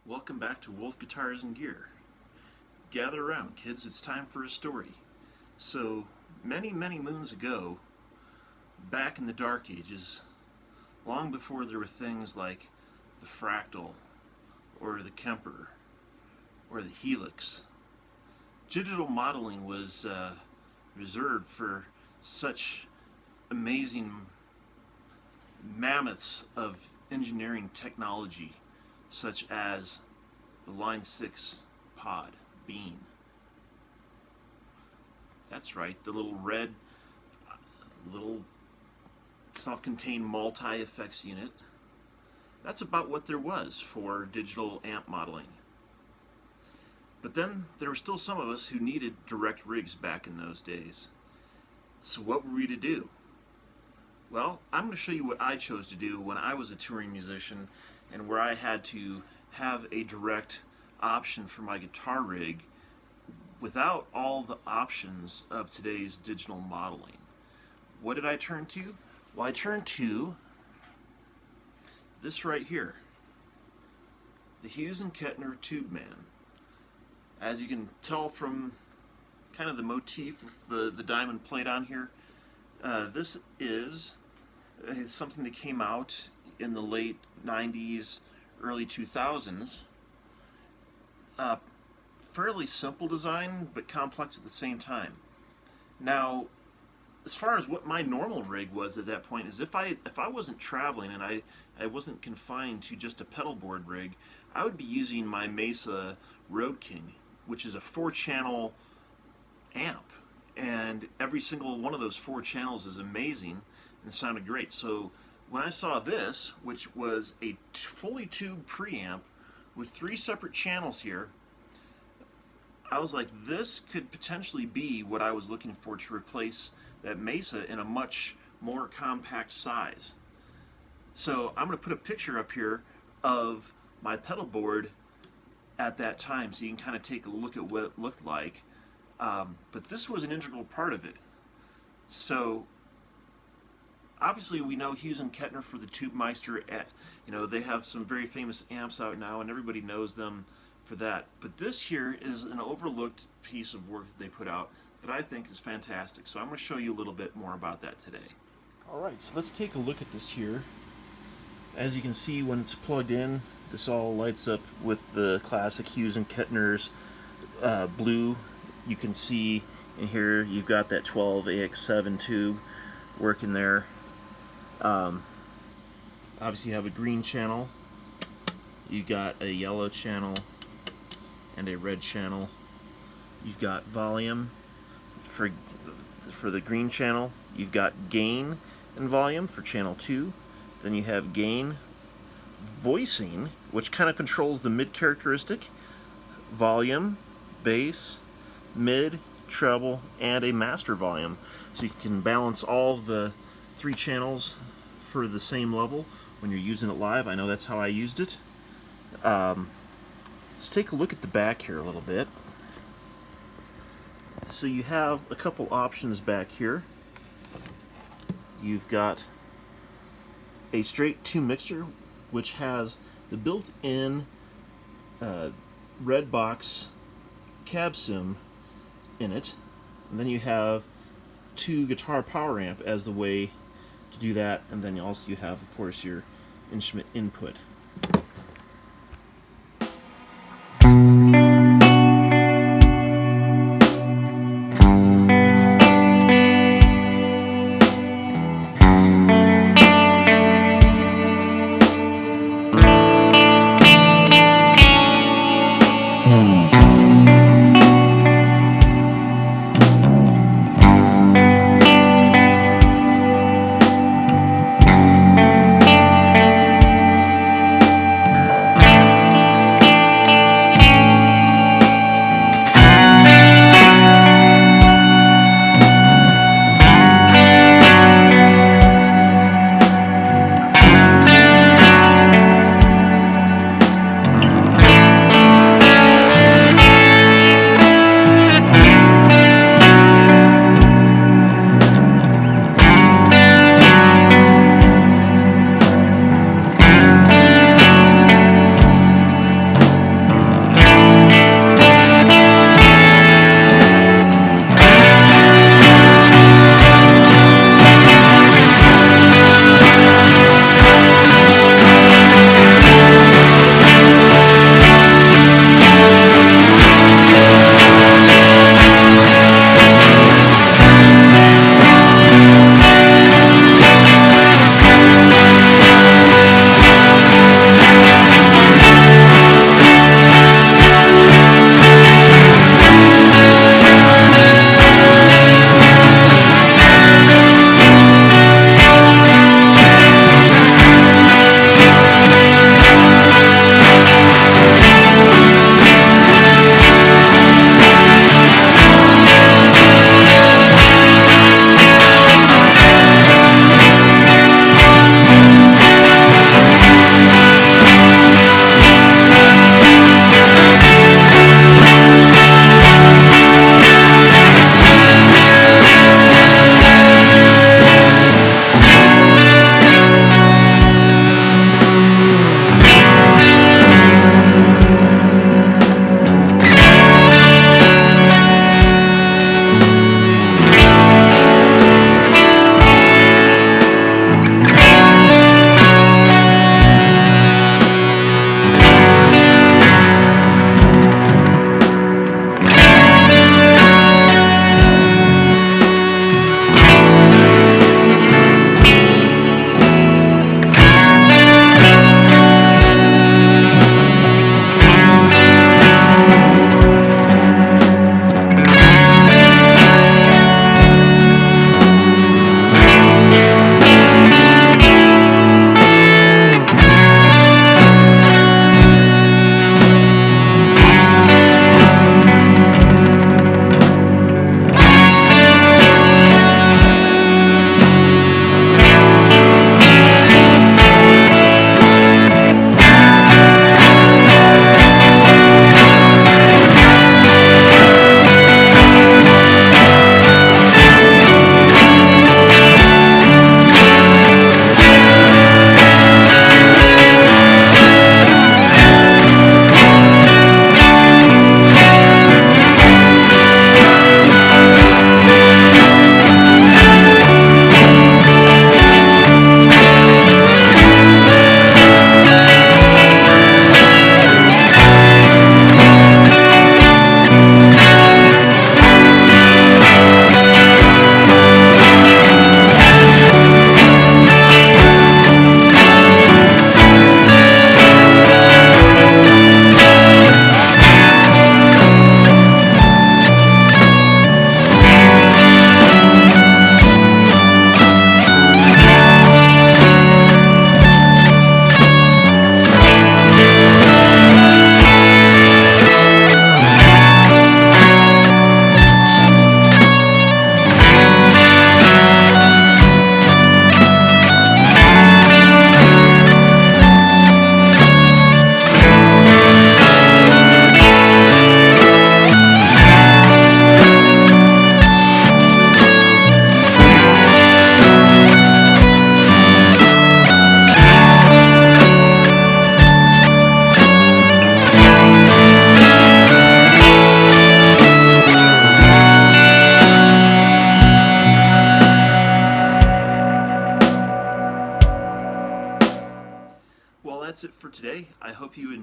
Welcome back to Wolf Guitars and Gear. Gather around, kids, it's time for a story. So, many moons ago, back in the Dark Ages, long before there were things like the Fractal, or the Kemper, or the Helix, digital modeling was reserved for such amazing mammoths of engineering technology, such as the Line 6 pod bean. That's right, the little red, little self-contained multi-effects unit. That's about what there was for digital amp modeling. But then there were still some of us who needed direct rigs back in those days. So what were we to do? Well, I'm going to show you what I chose to do when I was a touring musician and where I had to have a direct option for my guitar rig without all the options of today's digital modeling. What did I turn to? Well, I turned to this right here, the Hughes Kettner Tubeman. As you can tell from kind of the motif with the diamond plate on here, this is something that came out in the late 90s, early 2000s. Fairly simple design, but complex at the same time. Now, as far as what my normal rig was at that point, is if I wasn't traveling and I wasn't confined to just a pedalboard rig, I would be using my Mesa Road King, which is a 4-channel amp, and every single one of those 4 channels is amazing and sounded great. So when I saw this, which was a fully tubed preamp with 3 separate channels here, I was like, this could potentially be what I was looking for to replace that Mesa in a much more compact size. So I'm going to put a picture up here of my pedal board at that time so you can kind of take a look at what it looked like. But this was an integral part of it. So obviously we know Hughes and Kettner for the Tubemeister. You know, they have some very famous amps out now and everybody knows them for that. But this here is an overlooked piece of work that they put out that I think is fantastic. So I'm going to show you a little bit more about that today. Alright, so let's take a look at this here. As you can see, when it's plugged in, this all lights up with the classic Hughes and Kettner's blue. You can see in here you've got that 12AX7 tube working there. Obviously you have a green channel, you got a yellow channel and a red channel. You've got volume for the green channel, you've got gain and volume for channel 2, then you have gain, voicing, which kind of controls the mid characteristic, volume, bass, mid, treble, and a master volume. So you can balance all the 3 channels for the same level when you're using it live. I know that's how I used it. Let's take a look at the back here a little bit. So you have a couple options back here. You've got a straight 2 mixer, which has the built-in Redbox cab sim in it, and then you have 2 guitar power amp as the way to do that, and then also you have, of course, your instrument input.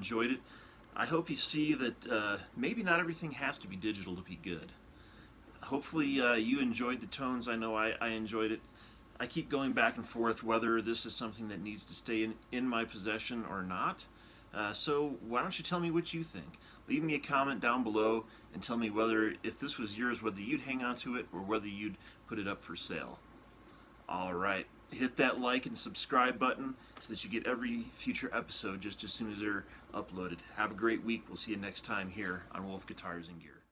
enjoyed it. I hope you see that maybe not everything has to be digital to be good. Hopefully you enjoyed the tones. I know I enjoyed it. I keep going back and forth whether this is something that needs to stay in my possession or not. So why don't you tell me what you think? Leave me a comment down below and tell me whether, if this was yours, whether you'd hang on to it or whether you'd put it up for sale. Alright, hit that like and subscribe button so that you get every future episode just as soon as they're uploaded. Have a great week. We'll see you next time here on Wolf Guitars and Gear.